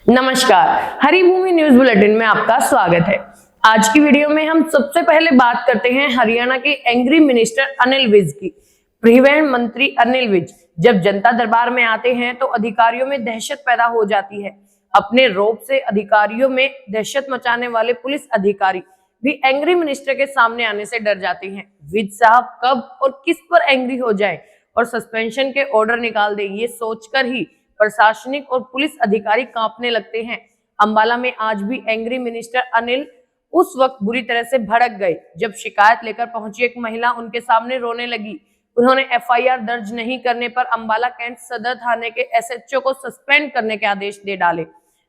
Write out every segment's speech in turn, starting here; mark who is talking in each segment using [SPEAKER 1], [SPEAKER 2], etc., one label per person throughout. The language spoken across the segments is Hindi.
[SPEAKER 1] नमस्कार, हरिभूमि न्यूज बुलेटिन में आपका स्वागत है। आज की वीडियो में हम सबसे पहले बात करते हैं हरियाणा के एंग्री मिनिस्टर अनिल विज की। परिवहन मंत्री अनिल विज जब जनता दरबार में आते हैं तो अधिकारियों में दहशत पैदा हो जाती है। अपने रौब से अधिकारियों में दहशत मचाने वाले पुलिस अधिकारी भी एंग्री मिनिस्टर के सामने आने से डर जाते हैं। विज साहब कब और किस पर एंग्री हो जाए और सस्पेंशन के ऑर्डर निकाल दे, ये सोचकर ही प्रशासनिक और पुलिस अधिकारी कांपने लगते हैं। अंबाला में आज भी एंग्री मिनिस्टर अनिल उस वक्त बुरी तरह से भड़क गए जब शिकायत लेकर पहुंची एक महिला उनके सामने रोने लगी। उन्होंने एफआईआर दर्ज नहीं करने पर अंबाला कैंट सदर थाने के एसएचओ को सस्पेंड करने के आदेश दे डाले।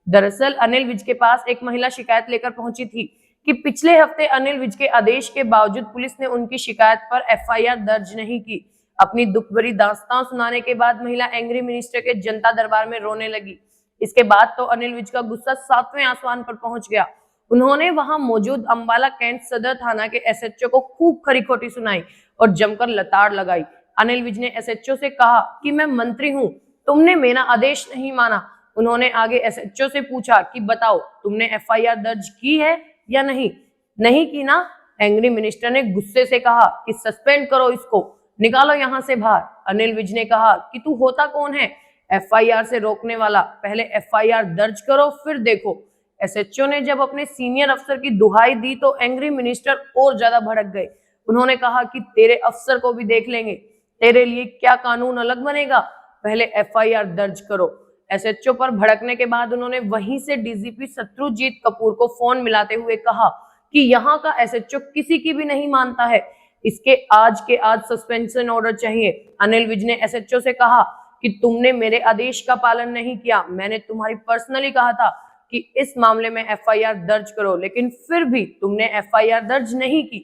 [SPEAKER 1] दरअसल अनिल विज के पास एक महिला शिकायत लेकर पहुंची थी कि पिछले हफ्ते अनिल विज के आदेश के बावजूद पुलिस ने उनकी शिकायत पर एफआईआर दर्ज नहीं की। अपनी दुख भरी दास्तां सुनाने के बाद महिला एंग्री मिनिस्टर के जनता दरबार में रोने लगी। इसके बाद तो अनिल विज का गुस्सा 7वें आसमान पर पहुंच गया। उन्होंने वहां मौजूद अंबाला कैंट सदर थाना के एसएचओ को खूब खरी खोटी सुनाई और जमकर लताड़ लगाई। अनिल विज ने एसएचओ से कहा कि मैं मंत्री हूं, तुमने मेरा आदेश नहीं माना। उन्होंने आगे एसएचओ से पूछा कि बताओ तुमने एफआईआर दर्ज की है या नहीं? नहीं की ना? एंग्री मिनिस्टर ने गुस्से से कहा कि सस्पेंड करो इसको, निकालो यहां से बाहर। अनिल विज ने कहा कि तू होता कौन है एफआईआर से रोकने वाला? पहले एफआईआर दर्ज करो फिर देखो। एसएचओ ने जब अपने सीनियर अफसर की दुहाई दी तो एंग्री मिनिस्टर और ज्यादा भड़क गए। उन्होंने कहा कि तेरे अफसर को भी देख लेंगे, तेरे लिए क्या कानून अलग बनेगा, पहले एफआईआर दर्ज करो। एसएचओ पर भड़कने के बाद उन्होंने वहीं से डीजीपी शत्रुजीत कपूर को फोन मिलाते हुए कहा कि यहाँ का एसएचओ किसी की भी नहीं मानता है, इसके आज के आज सस्पेंशन ऑर्डर चाहिए। अनिल विज ने एसएचओ से कहा कि तुमने मेरे आदेश का पालन नहीं किया, मैंने तुम्हारी पर्सनली कहा था कि इस मामले में एफआईआर दर्ज करो, लेकिन फिर भी तुमने एफआईआर दर्ज नहीं की।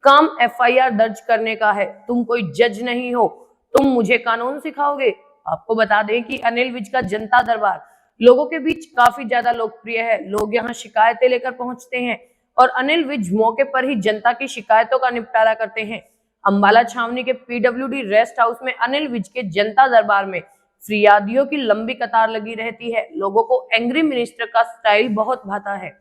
[SPEAKER 1] काम एफआईआर दर्ज करने का है, तुम कोई जज नहीं हो, तुम मुझे कानून सिखाओगे? आपको बता दें कि अनिल विज का जनता दरबार लोगों के बीच काफी ज्यादा लोकप्रिय है। लोग यहाँ शिकायतें लेकर पहुंचते हैं और अनिल विज मौके पर ही जनता की शिकायतों का निपटारा करते हैं। अंबाला छावनी के पीडब्ल्यूडी रेस्ट हाउस में अनिल विज के जनता दरबार में फिरियादियों की लंबी कतार लगी रहती है। लोगों को एंग्री मिनिस्टर का स्टाइल बहुत भाता है।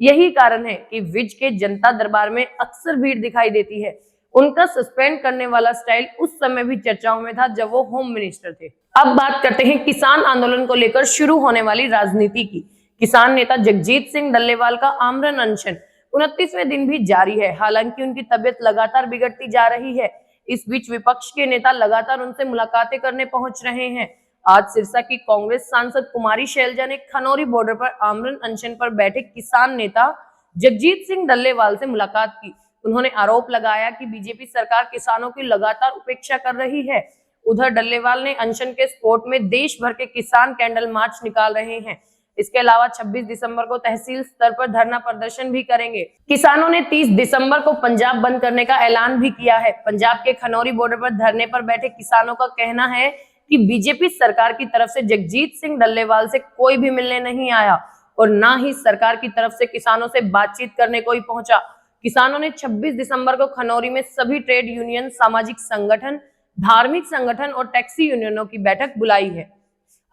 [SPEAKER 1] यही कारण है कि विज के जनता दरबार में अक्सर भीड़ दिखाई देती है। उनका सस्पेंड करने वाला स्टाइल उस समय भी चर्चाओं में था जब वो होम मिनिस्टर थे। अब बात करते हैं किसान आंदोलन को लेकर शुरू होने वाली राजनीति की। किसान नेता जगजीत सिंह डल्लेवाल का आमरण अनशन 29वें दिन भी जारी है। हालांकि उनकी तबीयत लगातार बिगड़ती जा रही है। इस बीच विपक्ष के नेता लगातार उनसे मुलाकातें करने पहुंच रहे हैं। आज सिरसा की कांग्रेस सांसद कुमारी शैलजा ने खनौरी बॉर्डर पर आमरण अनशन पर बैठे किसान नेता जगजीत सिंह डल्लेवाल से मुलाकात की। उन्होंने आरोप लगाया कि बीजेपी सरकार किसानों की लगातार उपेक्षा कर रही है। उधर डल्लेवाल ने अनशन के सपोर्ट में देश भर के किसान कैंडल मार्च निकाल रहे हैं। इसके अलावा 26 दिसंबर को तहसील स्तर पर धरना प्रदर्शन भी करेंगे। किसानों ने 30 दिसंबर को पंजाब बंद करने का ऐलान भी किया है। पंजाब के खनौरी बॉर्डर पर धरने पर बैठे किसानों का कहना है कि बीजेपी सरकार की तरफ से जगजीत सिंह डल्लेवाल से कोई भी मिलने नहीं आया और ना ही सरकार की तरफ से किसानों से बातचीत करने कोई पहुंचा। किसानों ने 26 दिसंबर को खनौरी में सभी ट्रेड यूनियन, सामाजिक संगठन, धार्मिक संगठन और टैक्सी यूनियनों की बैठक बुलाई है।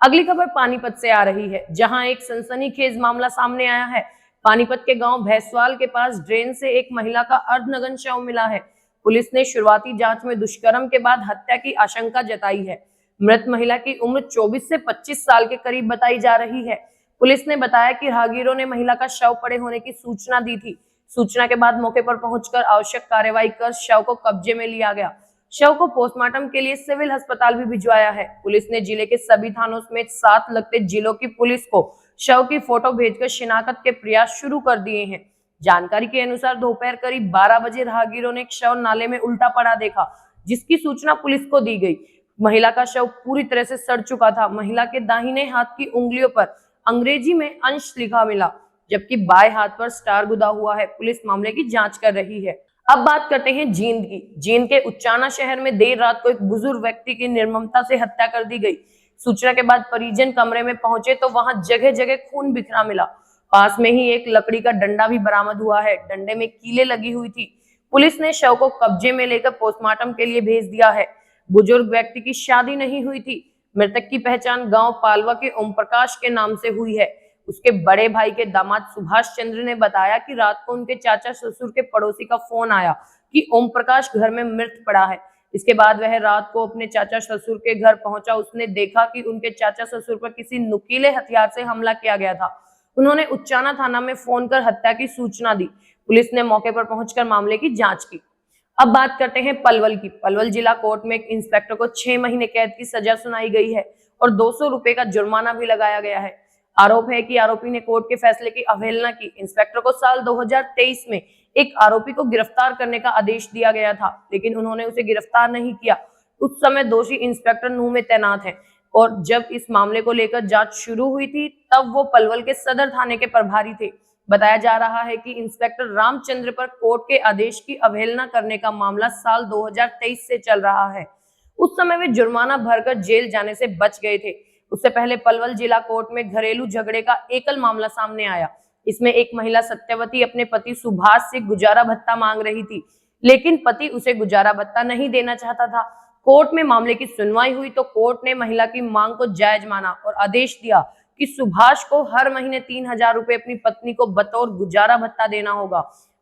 [SPEAKER 1] अगली खबर पानीपत से आ रही है, जहां एक सनसनीखेज मामला सामने आया है। पानीपत के गांव भैंसवाल के पास ड्रेन से एक महिला का अर्धनग्न शव मिला है। पुलिस ने शुरुआती जांच में दुष्कर्म के बाद हत्या की आशंका जताई है। मृत महिला की उम्र 24 से 25 साल के करीब बताई जा रही है। पुलिस ने बताया कि राहगीरों ने महिला का शव पड़े होने की सूचना दी थी। सूचना के बाद मौके पर पहुंचकर आवश्यक कार्रवाई कर शव को कब्जे में लिया गया। शव को पोस्टमार्टम के लिए सिविल अस्पताल भी भिजवाया है। पुलिस ने जिले के सभी थानों समेत 7 लगते जिलों की पुलिस को शव की फोटो भेजकर शिनाख्त के प्रयास शुरू कर दिए हैं। जानकारी के अनुसार दोपहर करीब 12 बजे राहगीरों ने एक शव नाले में उल्टा पड़ा देखा, जिसकी सूचना पुलिस को दी गई। महिला का शव पूरी तरह से सड़ चुका था। महिला के दाहिने हाथ की उंगलियों पर अंग्रेजी में अंश लिखा मिला, जबकि बाएं हाथ पर स्टार गुदा हुआ है। पुलिस मामले की जांच कर रही है। अब बात करते हैं जींद की। जींद के उच्चाना शहर में देर रात को एक बुजुर्ग व्यक्ति की निर्ममता से हत्या कर दी गई। सूचना के बाद परिजन कमरे में पहुंचे तो वहां जगह जगह खून बिखरा मिला। पास में ही एक लकड़ी का डंडा भी बरामद हुआ है। डंडे में कीलें लगी हुई थी। पुलिस ने शव को कब्जे में लेकर पोस्टमार्टम के लिए भेज दिया है। बुजुर्ग व्यक्ति की शादी नहीं हुई थी। मृतक की पहचान गांव पालवा के ओम प्रकाश के नाम से हुई है। उसके बड़े भाई के दामाद सुभाष चंद्र ने बताया कि रात को उनके चाचा ससुर के पड़ोसी का फोन आया कि ओम प्रकाश घर में मृत पड़ा है। इसके बाद वह रात को अपने चाचा ससुर के घर पहुंचा। उसने देखा कि उनके चाचा ससुर पर किसी नुकीले हथियार से हमला किया गया था। उन्होंने उच्चाना थाना में फोन कर हत्या की सूचना दी। पुलिस ने मौके पर पहुंचकर मामले की जांच की। अब बात करते हैं पलवल की। पलवल जिला कोर्ट में एक इंस्पेक्टर को 6 महीने कैद की सजा सुनाई गई है और 200 रुपए का जुर्माना भी लगाया गया है। आरोप है कि आरोपी ने कोर्ट के फैसले की अवहेलना की। इंस्पेक्टर को साल 2023 में एक आरोपी को गिरफ्तार करने का आदेश दिया गया था, लेकिन उन्होंने उसे गिरफ्तार नहीं किया। उस समय दोषी इंस्पेक्टर नूह में तैनात है और जब इस मामले को लेकर जांच शुरू हुई थी तब वो पलवल के सदर थाने के प्रभारी थे। बताया जा रहा है कि इंस्पेक्टर रामचंद्र पर कोर्ट के आदेश की अवहेलना करने का मामला साल 2023 से चल रहा है। उस समय वे जुर्माना भरकर जेल जाने से बच गए थे। उससे पहले पलवल जिला कोर्ट में घरेलू झगड़े का एकल मामला सामने आया। इसमें एक महिला सत्यवती अपने पति सुभाष से गुजारा भत्ता मांग रही थी, लेकिन पति उसे गुजारा भत्ता नहीं देना चाहता था। कोर्ट में मामले की सुनवाई हुई तो कोर्ट ने महिला की मांग को जायज माना और आदेश दिया कि सुभाष को हर महीने 3000 रुपए अपनी पत्नी को बतौर गुजारा भत्ता देना होगा।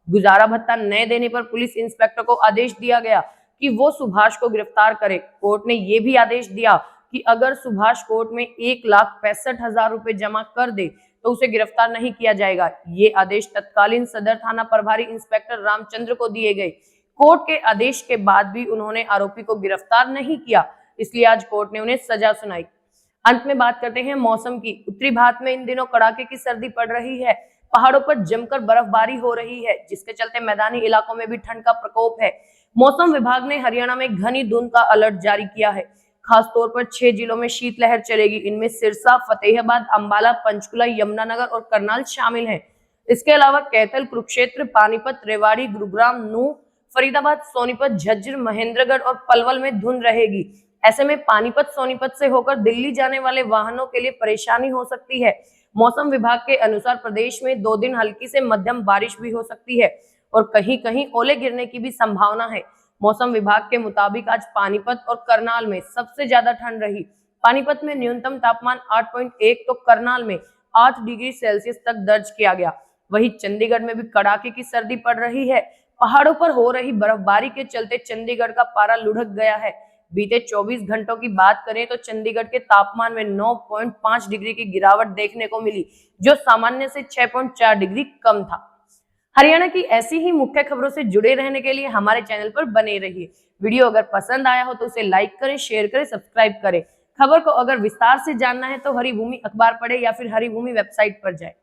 [SPEAKER 1] गुजारा भत्ता न देने पर पुलिस इंस्पेक्टर को आदेश दिया गया कि वो सुभाष को गिरफ्तार करे। कोर्ट ने यह भी आदेश दिया कि अगर सुभाष कोर्ट में 1,65,000 रुपए जमा कर दे तो उसे गिरफ्तार नहीं किया जाएगा। ये आदेश तत्कालीन सदर थाना प्रभारी इंस्पेक्टर रामचंद्र को दिए गए। कोर्ट के आदेश के बाद भी उन्होंने आरोपी को गिरफ्तार नहीं किया, इसलिए आज कोर्ट ने उन्हें सजा सुनाई। अंत में बात करते हैं मौसम की। उत्तरी भारत में इन दिनों कड़ाके की सर्दी पड़ रही है। पहाड़ों पर जमकर बर्फबारी हो रही है, जिसके चलते मैदानी इलाकों में भी ठंड का प्रकोप है। मौसम विभाग ने हरियाणा में घनी धुंध का अलर्ट जारी किया है। खासतौर पर 6 जिलों में शीतलहर चलेगी। इनमें सिरसा, फतेहाबाद, अंबाला, पंचकुला, यमुनानगर और करनाल शामिल हैं। इसके अलावा कैथल, कुरुक्षेत्र, पानीपत, रेवाड़ी, गुरुग्राम, नूह, फरीदाबाद, सोनीपत, झज्जर, महेंद्रगढ़ और पलवल में धुंध रहेगी। ऐसे में पानीपत, सोनीपत से होकर दिल्ली जाने वाले वाहनों के लिए परेशानी हो सकती है। मौसम विभाग के अनुसार प्रदेश में 2 दिन हल्की से मध्यम बारिश भी हो सकती है और कहीं कहीं ओले गिरने की भी संभावना है। मौसम विभाग के मुताबिक आज पानीपत और करनाल में सबसे ज्यादा ठंड रही। पानीपत में न्यूनतम तापमान 8.1 तो करनाल में 8 डिग्री सेल्सियस तक दर्ज किया गया। वहीं चंडीगढ़ में भी कड़ाके की सर्दी पड़ रही है। पहाड़ों पर हो रही बर्फबारी के चलते चंडीगढ़ का पारा लुढ़क गया है। बीते 24 घंटों की बात करें तो चंडीगढ़ के तापमान में 9.5 डिग्री की गिरावट देखने को मिली, जो सामान्य से 6.4 डिग्री कम था। हरियाणा की ऐसी ही मुख्य खबरों से जुड़े रहने के लिए हमारे चैनल पर बने रहिए। वीडियो अगर पसंद आया हो तो उसे लाइक करें, शेयर करें, सब्सक्राइब करें। खबर को अगर विस्तार से जानना है तो हरिभूमि अखबार पढ़े या फिर हरिभूमि वेबसाइट पर जाए।